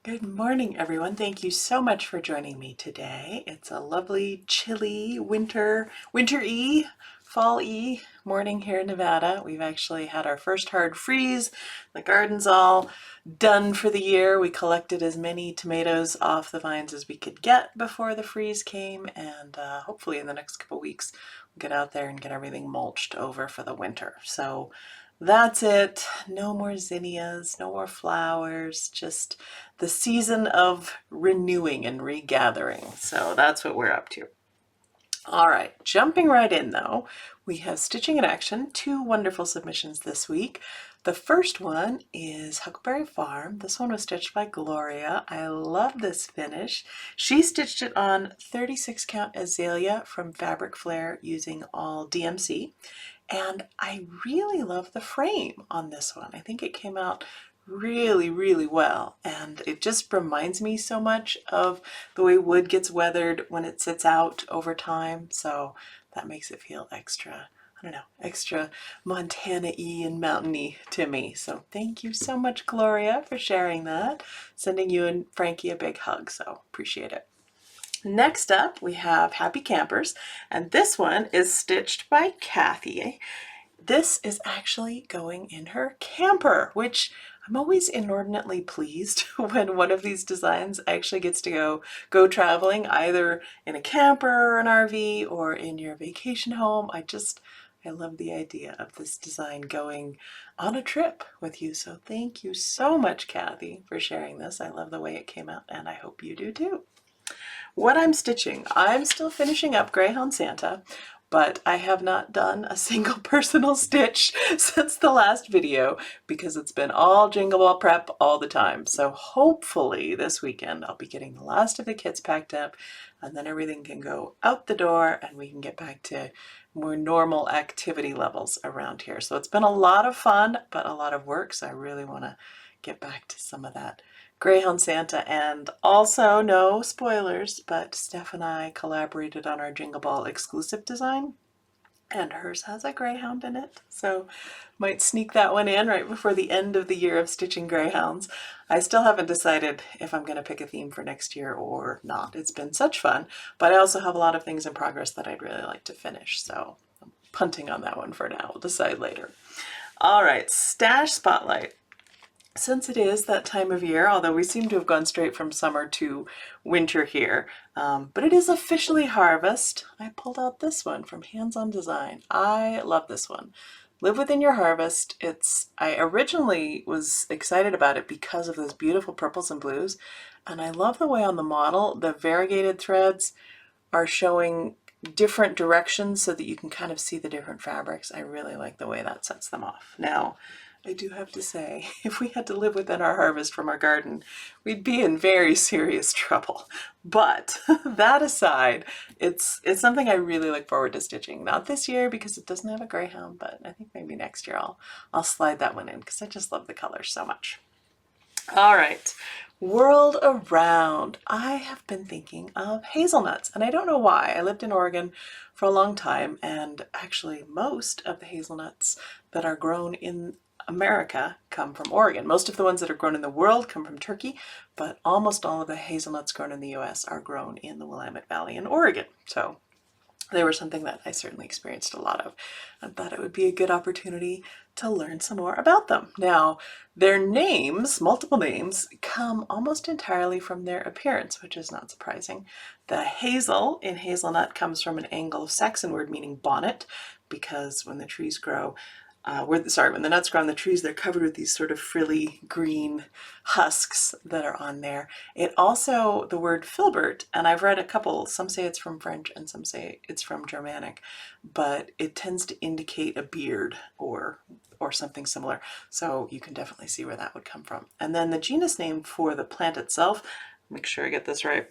Good morning, everyone. Thank you so much for joining me today. It's a lovely, chilly, winter-y, fall-y morning here in Nevada. We've actually had our first hard freeze. The garden's all done for the year. We collected as many tomatoes off the vines as we could get before the freeze came, and hopefully in the next couple weeks we'll get out there and get everything mulched over for the winter. So that's it. No more zinnias, no more flowers, just the season of renewing and regathering. So that's what we're up to. All right, jumping right in though, we have Stitching in Action, two wonderful submissions this week. The first one is Huckleberry Farm. This one was stitched by Gloria. I love this finish. She stitched it on 36 count Azalea from Fabric Flair using all DMC. And I really love the frame on this one. I think it came out really, really well. And it just reminds me so much of the way wood gets weathered when it sits out over time. So that makes it feel extra, I don't know, extra Montana-y and mountain-y to me. So thank you so much, Gloria, for sharing that. Sending you and Frankie a big hug, so appreciate it. Next up, we have Happy Campers, and this one is stitched by Kathy. This is actually going in her camper, which I'm always inordinately pleased when one of these designs actually gets to go traveling, either in a camper or an RV or in your vacation home. I love the idea of this design going on a trip with you. So thank you so much, Kathy, for sharing this. I love the way it came out, and I hope you do too. What I'm stitching, I'm still finishing up Greyhound Santa, but I have not done a single personal stitch since the last video because it's been all Jingle Ball prep all the time. So hopefully this weekend I'll be getting the last of the kits packed up, and then everything can go out the door and we can get back to more normal activity levels around here. So it's been a lot of fun, but a lot of work. So I really want to get back to some of that Greyhound Santa. And also, no spoilers, but Steph and I collaborated on our Jingle Ball exclusive design, and hers has a greyhound in it, so might sneak that one in right before the end of the year of stitching greyhounds. I still haven't decided if I'm going to pick a theme for next year or not. It's been such fun, but I also have a lot of things in progress that I'd really like to finish, so I'm punting on that one for now. We'll decide later. All right, Stash Spotlight. Since it is that time of year, although we seem to have gone straight from summer to winter here, but it is officially harvest, I pulled out this one from Hands On Design. I love this one. Live Within Your Harvest. I originally was excited about it because of those beautiful purples and blues, and I love the way on the model the variegated threads are showing different directions so that you can kind of see the different fabrics. I really like the way that sets them off. Now, I do have to say, if we had to live within our harvest from our garden, we'd be in very serious trouble. But that aside, it's something I really look forward to stitching. Not this year because it doesn't have a greyhound, but I think maybe next year I'll slide that one in because I just love the colors so much. All right, World Around. I have been thinking of hazelnuts, and I don't know why. I lived in Oregon for a long time, and actually most of the hazelnuts that are grown in America come from Oregon. Most of the ones that are grown in the world come from Turkey, but almost all of the hazelnuts grown in the US are grown in the Willamette Valley in Oregon. So they were something that I certainly experienced a lot of. I thought it would be a good opportunity to learn some more about them. Now, their names, multiple names, come almost entirely from their appearance, which is not surprising. The hazel in hazelnut comes from an Anglo-Saxon word meaning bonnet, because when the trees grow, when the nuts grow on the trees, they're covered with these sort of frilly green husks that are on there. It also, the word filbert, and I've read a couple, some say it's from French and some say it's from Germanic, but it tends to indicate a beard or something similar. So you can definitely see where that would come from. And then the genus name for the plant itself, make sure I get this right,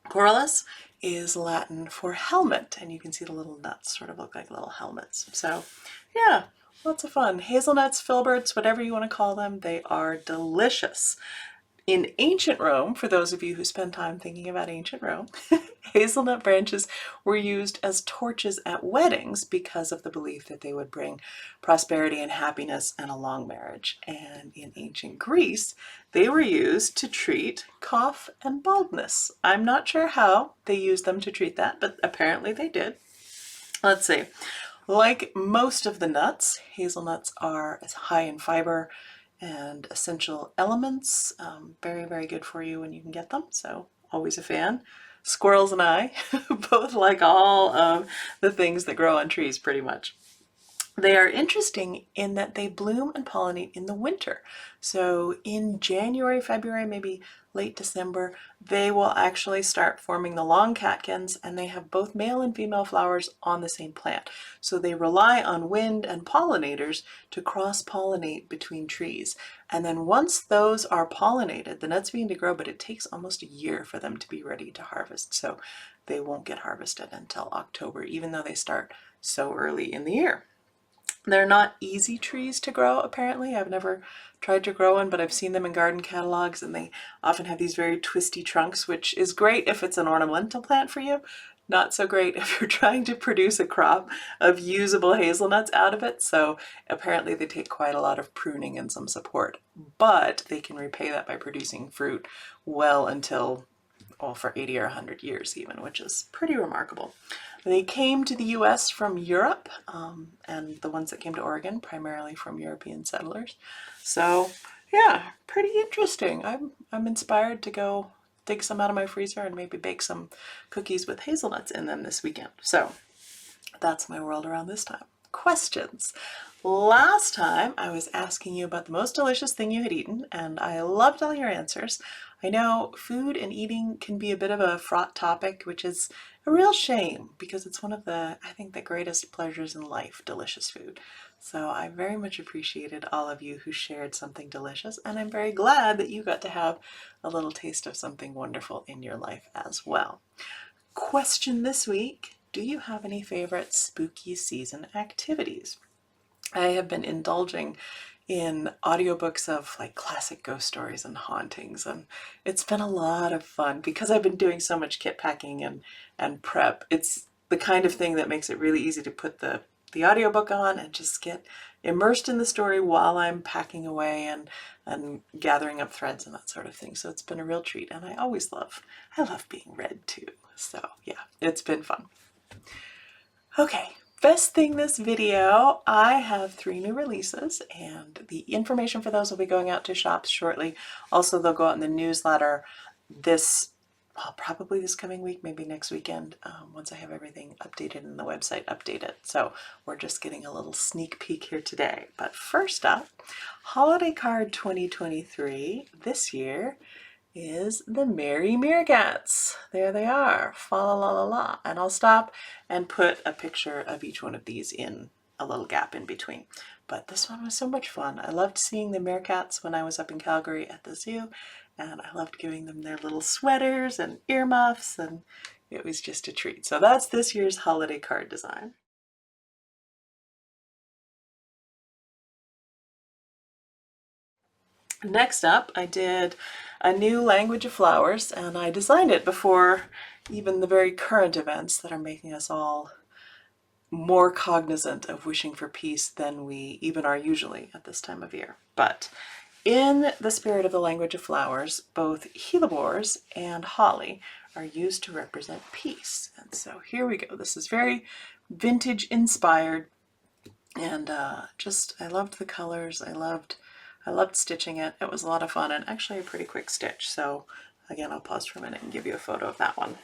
Corylus, is Latin for helmet, and you can see the little nuts sort of look like little helmets. So yeah, lots of fun. Hazelnuts, filberts, whatever you want to call them, they are delicious. In ancient Rome, for those of you who spend time thinking about ancient Rome, Hazelnut branches were used as torches at weddings because of the belief that they would bring prosperity and happiness and a long marriage. And in ancient Greece, they were used to treat cough and baldness. I'm not sure how they used them to treat that, but apparently they did. Let's see. Like most of the nuts, hazelnuts are as high in fiber and essential elements. Very, very good for you when you can get them, so always a fan. Squirrels and I both like all of the things that grow on trees pretty much. They are interesting in that they bloom and pollinate in the winter. So in January, February, maybe late December, they will actually start forming the long catkins, and they have both male and female flowers on the same plant. So they rely on wind and pollinators to cross-pollinate between trees. And then once those are pollinated, the nuts begin to grow, but it takes almost a year for them to be ready to harvest. So they won't get harvested until October, even though they start so early in the year. They're not easy trees to grow, apparently. I've never tried to grow one, but I've seen them in garden catalogs, and they often have these very twisty trunks, which is great if it's an ornamental plant for you. Not so great if you're trying to produce a crop of usable hazelnuts out of it. So apparently they take quite a lot of pruning and some support, but they can repay that by producing fruit well until, well, for 80 or 100 years even, which is pretty remarkable. They came to the US from Europe, and the ones that came to Oregon primarily from European settlers. So yeah, pretty interesting. I'm inspired to go dig some out of my freezer and maybe bake some cookies with hazelnuts in them this weekend. So that's my world around this time. Questions. Last time I was asking you about the most delicious thing you had eaten, and I loved all your answers. I know food and eating can be a bit of a fraught topic, which is a real shame because it's one of the, I think, the greatest pleasures in life, delicious food. So I very much appreciated all of you who shared something delicious, and I'm very glad that you got to have a little taste of something wonderful in your life as well. Question this week: do you have any favorite spooky season activities? I have been indulging in audiobooks of like classic ghost stories and hauntings, and it's been a lot of fun because I've been doing so much kit packing and prep. It's the kind of thing that makes it really easy to put the audiobook on and just get immersed in the story while I'm packing away and gathering up threads and that sort of thing. So it's been a real treat, and I love being read too. So yeah, it's been fun. Okay. Best thing this video, I have 3 new releases, and the information for those will be going out to shops shortly. Also, they'll go out in the newsletter probably this coming week, maybe next weekend, once I have everything updated and the website updated. So we're just getting a little sneak peek here today. But first up, Holiday Card 2023 this year is the Merry Meerkats. There they are, fa la la la la. And I'll stop and put a picture of each one of these in a little gap in between. But this one was so much fun. I loved seeing the meerkats when I was up in Calgary at the zoo, and I loved giving them their little sweaters and earmuffs, and it was just a treat. So that's this year's holiday card design. Next up, I did a new language of flowers, and I designed it before even the very current events that are making us all more cognizant of wishing for peace than we even are usually at this time of year. But in the spirit of the language of flowers, both hellebores and holly are used to represent peace. And so here we go. This is very vintage inspired, and I loved the colors. I loved stitching it. It was a lot of fun, and actually a pretty quick stitch. So again, I'll pause for a minute and give you a photo of that one.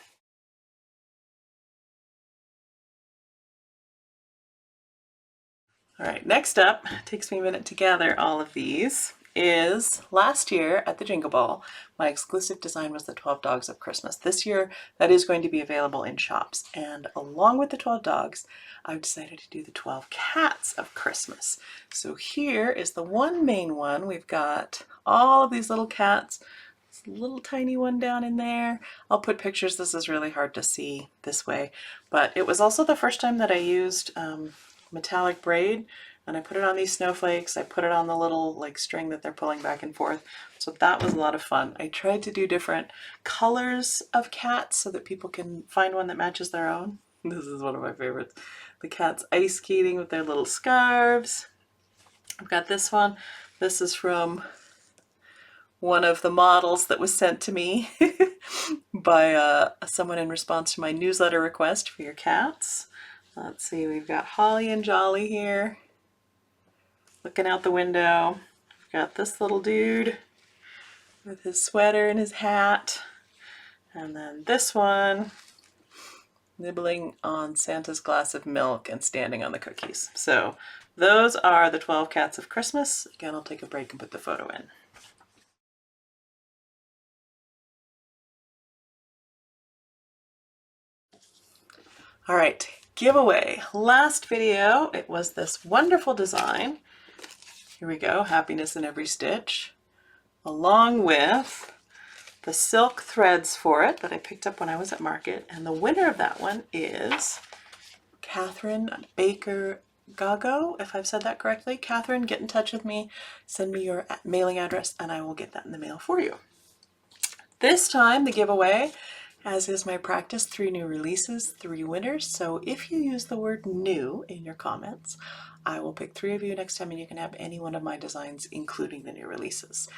All right, next up, takes me a minute to gather all of these, is last year at the Jingle Ball, my exclusive design was the 12 Dogs of Christmas. This year, that is going to be available in shops. And along with the 12 dogs, I've decided to do the 12 Cats of Christmas. So here is the one main one. We've got all of these little cats. This little tiny one down in there. I'll put pictures. This is really hard to see this way. But it was also the first time that I used metallic braid and I put it on these snowflakes. I put it on the little like string that they're pulling back and forth. So that was a lot of fun. I tried to do different colors of cats so that people can find one that matches their own. This is one of my favorites. The cats ice skating with their little scarves. I've got this one. This is from one of the models that was sent to me by someone in response to my newsletter request for your cats. Let's see, we've got Holly and Jolly here, looking out the window. We've got this little dude with his sweater and his hat. And then this one, nibbling on Santa's glass of milk and standing on the cookies. So those are the 12 cats of Christmas. Again, I'll take a break and put the photo in. All right, giveaway. Last video, it was this wonderful design. Here we go, happiness in every stitch, along with the silk threads for it that I picked up when I was at market. And the winner of that one is Catherine Baker Gago, if I've said that correctly. Catherine, get in touch with me, send me your mailing address, and I will get that in the mail for you. This time, the giveaway, as is my practice, 3 new releases, 3 winners. So if you use the word new in your comments, I will pick 3 of you next time, and you can have any one of my designs, including the new releases.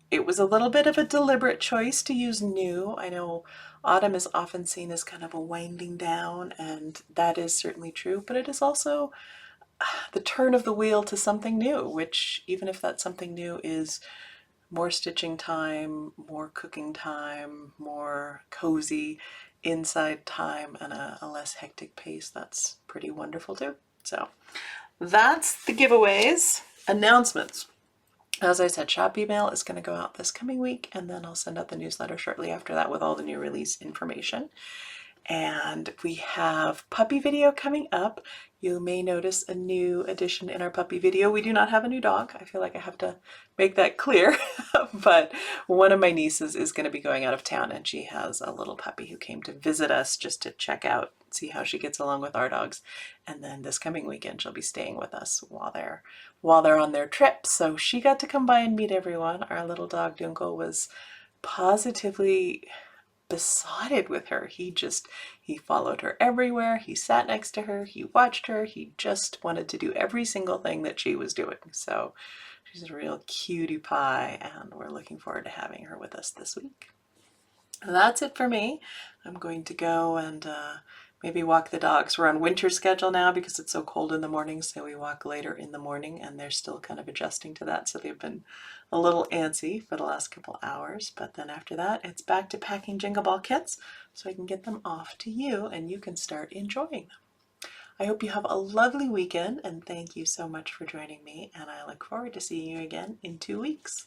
It was a little bit of a deliberate choice to use new. I know autumn is often seen as kind of a winding down, and that is certainly true, but it is also the turn of the wheel to something new, which, even if that something new is more stitching time, more cooking time, more cozy inside time, and a less hectic pace, that's pretty wonderful too. So that's the giveaways. Announcements. As I said, shop email is going to go out this coming week, and then I'll send out the newsletter shortly after that with all the new release information. And we have puppy video coming up. You may notice a new addition in our puppy video. We do not have a new dog. I feel like I have to make that clear. But one of my nieces is going to be going out of town, and she has a little puppy who came to visit us just to check out, see how she gets along with our dogs. And then this coming weekend, she'll be staying with us while they're on their trip. So she got to come by and meet everyone. Our little dog Dunkel was positively besotted with her. He followed her everywhere. He sat next to her. He watched her. He just wanted to do every single thing that she was doing. So she's a real cutie pie, and we're looking forward to having her with us this week. That's it for me. I'm going to go and maybe walk the dogs. We're on winter schedule now because it's so cold in the morning, so we walk later in the morning, and they're still kind of adjusting to that. So they've been a little antsy for the last couple hours, but then after that, it's back to packing Jingle Ball kits so I can get them off to you and you can start enjoying them. I hope you have a lovely weekend, and thank you so much for joining me, and I look forward to seeing you again in 2 weeks.